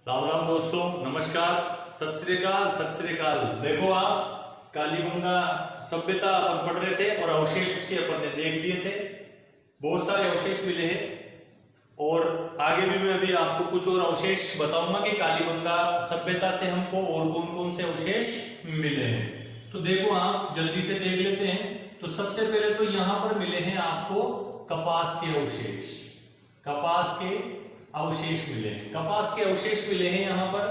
राम राम दोस्तों, नमस्कार, सत श्री अकाल, सत श्री अकाल। देखो आप कालीबंगा सभ्यता अपन पढ़ रहे थे और अवशेष उसके अपन ने देख लिए थे। बहुत सारे अवशेष मिले हैं और आगे भी मैं अभी आपको कुछ और अवशेष बताऊंगा कि कालीबंगा सभ्यता से हमको और कौन कौन से अवशेष मिले हैं। तो देखो आप जल्दी से देख लेते हैं। तो सबसे पहले तो यहाँ पर मिले हैं आपको कपास के अवशेष। कपास के अवशेष मिले हैं, कपास के अवशेष मिले हैं यहाँ पर।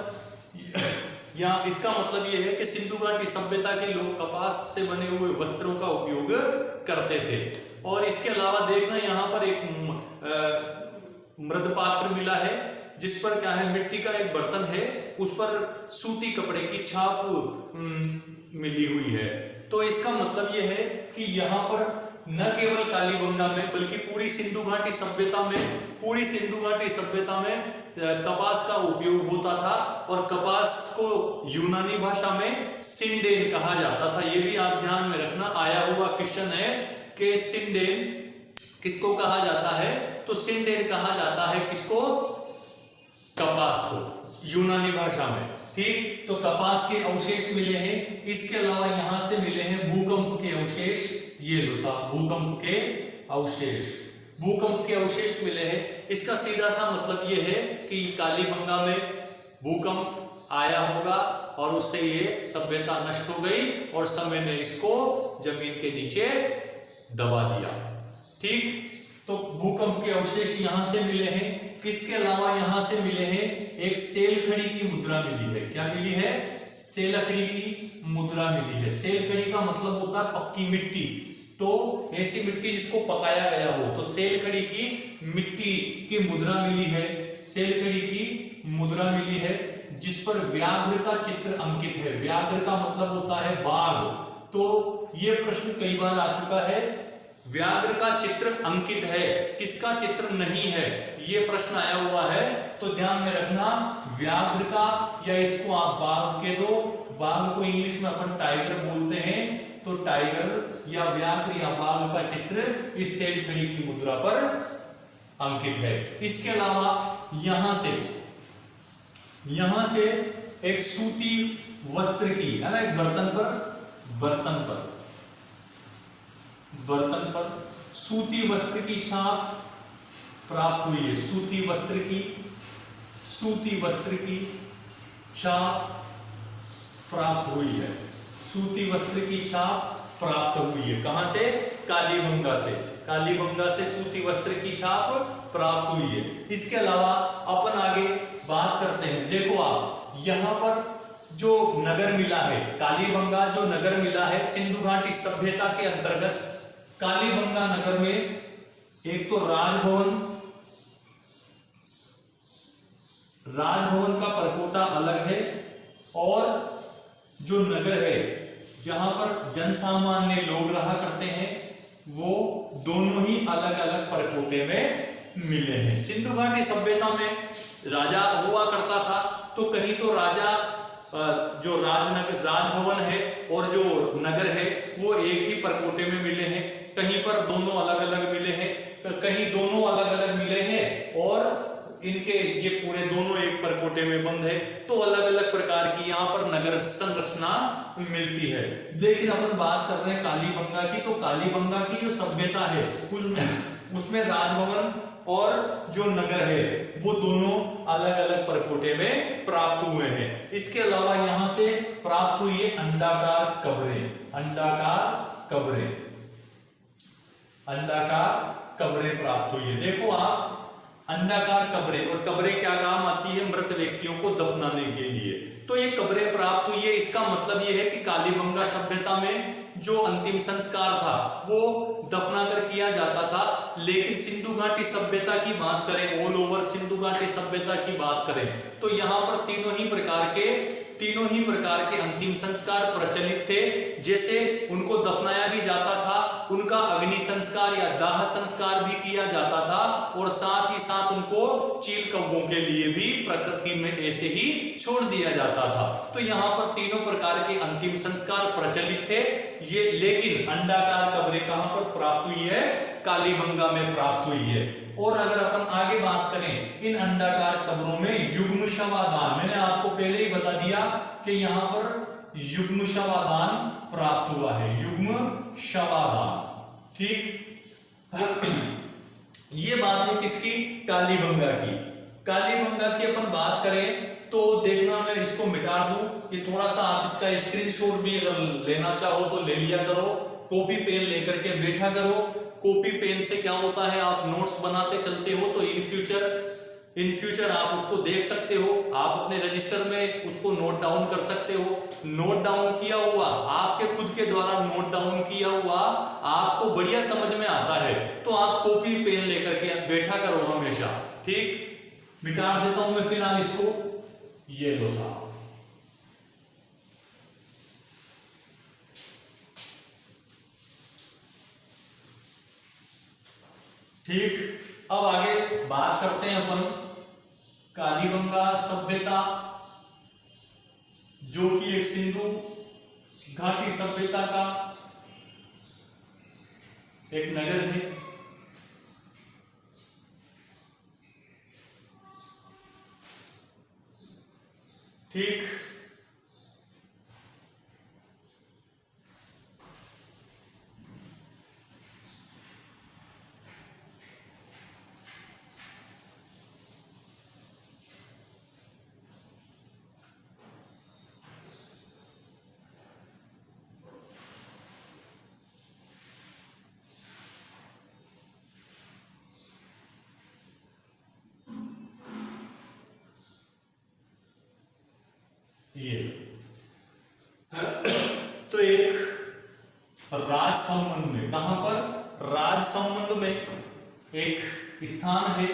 यहाँ इसका मतलब यह है कि सिंधु घाटी सभ्यता के लोग कपास से बने हुए वस्त्रों का उपयोग करते थे। और इसके अलावा देखना यहाँ पर एक मृद पात्र मिला है जिस पर क्या है, मिट्टी का एक बर्तन है, उस पर सूती कपड़े की छाप मिली हुई है। तो इसका मतलब यह है कि यहाँ पर न केवल कालीबंगा में बल्कि पूरी सिंधु घाटी सभ्यता में कपास का उपयोग होता था। और कपास को यूनानी भाषा में सिंडेन कहा जाता था। ये भी आप ध्यान में रखना, आया हुआ क्वेश्चन है कि सिंडेन किसको कहा जाता है। तो सिंडेन कहा जाता है किसको, कपास को, यूनानी भाषा में। ठीक, तो कपास के अवशेष मिले हैं। इसके अलावा यहां से मिले हैं भूकंप के अवशेष। ये लो साहब, भूकंप के अवशेष, भूकंप के अवशेष मिले हैं। इसका सीधा सा मतलब ये है कि कालीबंगा में भूकंप आया होगा और उससे ये सभ्यता नष्ट हो गई और समय ने इसको जमीन के नीचे दबा दिया। ठीक, तो भूकंप के अवशेष यहां से मिले हैं। इसके अलावा यहां से मिले हैं एक सेलखड़ी की मुद्रा मिली है। क्या मिली है, सेलखड़ी की मुद्रा मिली है। सेलखड़ी का मतलब होता है पक्की मिट्टी, तो ऐसी मिट्टी जिसको पकाया गया हो। तो सेलखड़ी की मिट्टी की मुद्रा मिली है, सेलखड़ी की मुद्रा मिली है जिस पर व्याघ्र का चित्र अंकित है। व्याघ्र का मतलब होता है बाघ। तो ये प्रश्न कई बार आ चुका है, व्याघ्र का चित्र अंकित है, किसका चित्र नहीं है, ये प्रश्न आया हुआ है। तो ध्यान में रखना, व्याघ्र का, या इसको आप बाघ के दो, बाघ को इंग्लिश में अपन टाइगर बोलते हैं, तो टाइगर या व्याघ्र या बाघ का चित्र इस सेलखड़ी की मुद्रा पर अंकित है। इसके अलावा यहां से एक सूती वस्त्र की, है ना, एक बर्तन पर सूती वस्त्र की छाप प्राप्त हुई है। सूती वस्त्र की छाप प्राप्त हुई है। सूती वस्त्र की छाप प्राप्त हुई है। कहां से, कालीबंगा से। कालीबंगा से सूती वस्त्र की छाप प्राप्त हुई है। इसके अलावा अपन आगे बात करते हैं। देखो आप यहां पर जो नगर मिला है, कालीबंगा जो नगर मिला है सिंधु घाटी सभ्यता के अंतर्गत, कालीबंगा नगर में एक तो राजभवन का परकोटा अलग है और जो नगर है जहां पर जनसामान्य लोग रहा करते हैं, वो दोनों ही अलग अलग परकोटे में मिले हैं। सिंधु घाटी सभ्यता में राजा हुआ करता था, तो कहीं तो राजा जो राजभवन है और जो नगर है वो एक ही परकोटे में मिले हैं, कहीं पर दोनों अलग अलग मिले हैं, कहीं दोनों अलग अलग मिले हैं और इनके ये पूरे दोनों एक परकोटे में बंद है। तो अलग अलग प्रकार की यहाँ पर नगर संरचना मिलती है। लेकिन अपन बात कर रहे हैं कालीबंगा की, तो कालीबंगा की जो सभ्यता है उसमें राजभवन और जो नगर है वो दोनों अलग अलग परकोटे में प्राप्त हुए हैं। इसके अलावा यहां से प्राप्त हुई है अंडाकार कब्रें प्राप्त हुई है। देखो आप, अंडाकार कब्रें, और कब्रें क्या काम आती है, मृत व्यक्तियों को दफनाने के लिए। तो ये कब्रें प्राप्त हुई है। इसका मतलब ये है कि कालीबंगा सभ्यता में जो अंतिम संस्कार था वो दफनाकर किया जाता था। लेकिन सिंधु घाटी सभ्यता की बात करें, ऑल ओवर सिंधु घाटी सभ्यता की बात करें, तो यहाँ पर तीनों ही प्रकार के अंतिम संस्कार प्रचलित थे। जैसे उनको दफनाया भी जाता था, उनका अग्नि संस्कार या दाह संस्कार भी किया जाता था, और साथ ही साथ उनको चील कौवों के लिए भी प्रकृति में ऐसे ही छोड़ दिया जाता था। तो यहाँ पर तीनों प्रकार के अंतिम संस्कार प्रचलित थे। ये लेकिन अंडाकार कब्रें कहां पर प्राप्त हुई है, कालीबंगा में प्राप्त हुई है। और अगर अपन आगे बात करें इन अंडाकार कब्रों में युग्म शवाधान, मैंने आपको पहले ही बता दिया कि यहां पर युग्म शवाधान प्राप्त हुआ है, युग्म शवाधान। ठीक ये बात है किसकी, कालीबंगा की। कालीबंगा की अपन बात करें तो देखना मैं इसको मिटा दूं, ये थोड़ा सा आप इसका स्क्रीनशॉट भी अगर लेना चाहो तो ले लिया करो, कॉपी पेन लेकर के बैठा करो। कॉपी पेन से क्या होता है, आप नोट्स बनाते चलते हो तो इन फ्यूचर आप उसको देख सकते हो, आप अपने रजिस्टर में उसको नोट डाउन कर सकते हो। नोट डाउन किया हुआ, आपके खुद के द्वारा नोट डाउन किया हुआ आपको बढ़िया समझ में आता है तो आप कॉपी पेन लेकर के बैठा करो हमेशा। ठीक, मिटा देता हूं मैं फिलहाल इसको, ये लो साहब। ठीक, अब आगे बात करते हैं अपन कालीबंगा सभ्यता, जो कि एक सिंधु घाटी सभ्यता का एक नगर है। ठीक, ये तो एक राज संबंध में, कहां पर, राज संबंध में एक स्थान है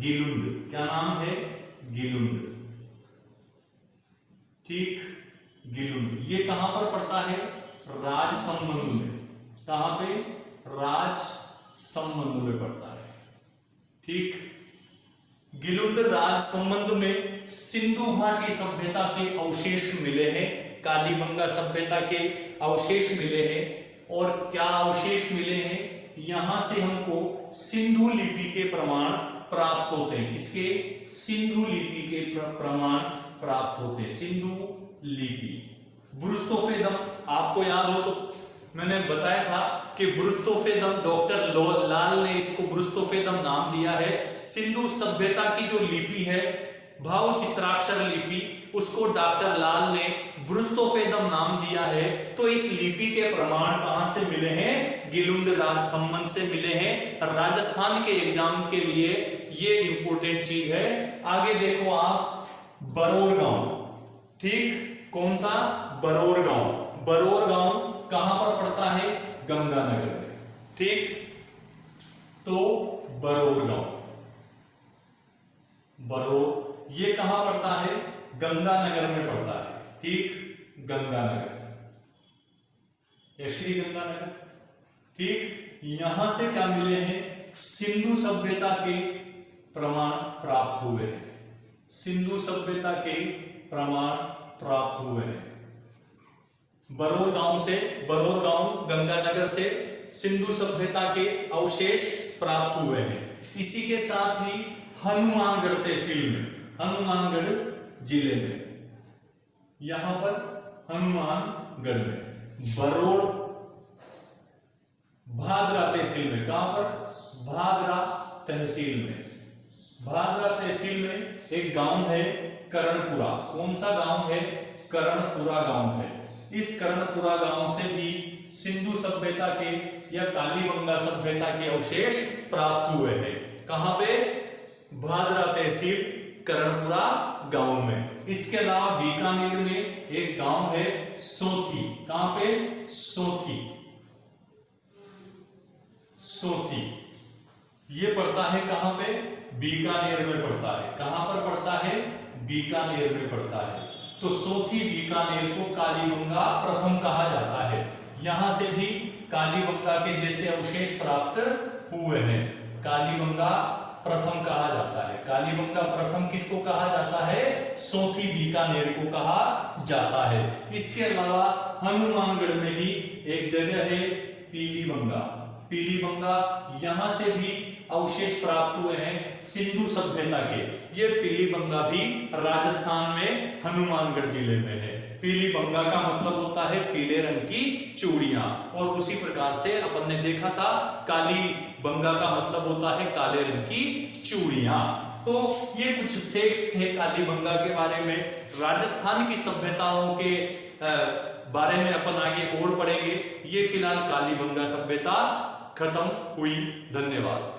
गिलुंड। क्या नाम है, गिलुंड। ठीक, गिलुंड ये कहां पर पड़ता है, राज संबंध में। कहां पे, राज संबंध में पड़ता है। ठीक, गिलुंड राज संबंध में सिंधु घाटी सभ्यता के अवशेष मिले हैं, कालीबंगा सभ्यता के अवशेष मिले हैं। और क्या अवशेष मिले हैं, यहां से हमको सिंधु लिपि के प्रमाण प्राप्त होते हैं। किसके, सिंधु लिपि के प्रमाण प्राप्त होते हैं, सिंधु लिपि। ब्रुस्तोफेदम आपको याद हो तो मैंने बताया था कि ब्रुस्तोफेदम, डॉक्टर लाल ने इसको ब्रुस्तोफेदम नाम दिया है। सिंधु सभ्यता की जो लिपि है, भाव चित्राक्षर लिपि, उसको डॉक्टर लाल ने ब्रुस्तोफेदम नाम दिया है। तो इस लिपि के प्रमाण कहां से मिले हैं, गिलुंड राज संबंध से मिले हैं। राजस्थान के एग्जाम के लिए ये इंपॉर्टेंट चीज है। आगे देखो आप, बरौर गांव। ठीक, कौन सा, बरौर गांव। बरौर गांव कहां पर पड़ता है, गंगानगर में। ठीक, तो बरौर गांव, बरौर ये कहां पड़ता है, गंगानगर में पड़ता है। ठीक, गंगानगर या श्री गंगानगर। ठीक, यहां से क्या मिले हैं, सिंधु सभ्यता के प्रमाण प्राप्त हुए हैं, सिंधु सभ्यता के प्रमाण प्राप्त हुए हैं। बरौर गांव से, बरौर गांव गंगानगर से सिंधु सभ्यता के अवशेष प्राप्त हुए हैं। इसी के साथ ही हनुमानगढ़ तहसील में, हनुमानगढ़ जिले में, यहां पर हनुमानगढ़ में, बरौर भादरा तहसील में, कहां पर, भादरा तहसील में, भादरा तहसील में एक गांव है करणपुरा। कौन सा गांव है, करणपुरा गांव है। इस करणपुरा गांव से भी सिंधु सभ्यता के या कालीबंगा सभ्यता के अवशेष प्राप्त हुए हैं। कहां पे, भादरा तहसील करणपुरा गांव में। इसके अलावा बीकानेर में एक गांव है सोथी। कहां पे, सोथी, सोथी ये पड़ता है कहां पे, बीकानेर में पड़ता है। कहां पर पड़ता है, बीकानेर में पड़ता है। तो सोथी बीकानेर को कालीबंगा प्रथम कहा जाता है। यहां से भी कालीबंगा के जैसे अवशेष प्राप्त हुए हैं, कालीबंगा प्रथम कहा जाता है। कालीबंगा प्रथम किसको कहा जाता है, सोथी बीकानेर को कहा जाता है। इसके अलावा हनुमानगढ़ में ही एक जगह है पीलीबंगा। पीलीबंगा, यहां से भी अवशेष प्राप्त हुए हैं सिंधु सभ्यता के। ये पीलीबंगा भी राजस्थान में हनुमानगढ़ जिले में है। पीलीबंगा का मतलब होता है पीले रंग की चूड़ियां, और उसी प्रकार से अपन ने देखा था काली बंगा का मतलब होता है काले रंग की चूड़ियां। तो ये कुछ फैक्ट्स थे कालीबंगा के बारे में। राजस्थान की सभ्यताओं के बारे में अपन आगे और पढ़ेंगे। ये फिलहाल कालीबंगा सभ्यता खत्म हुई। धन्यवाद।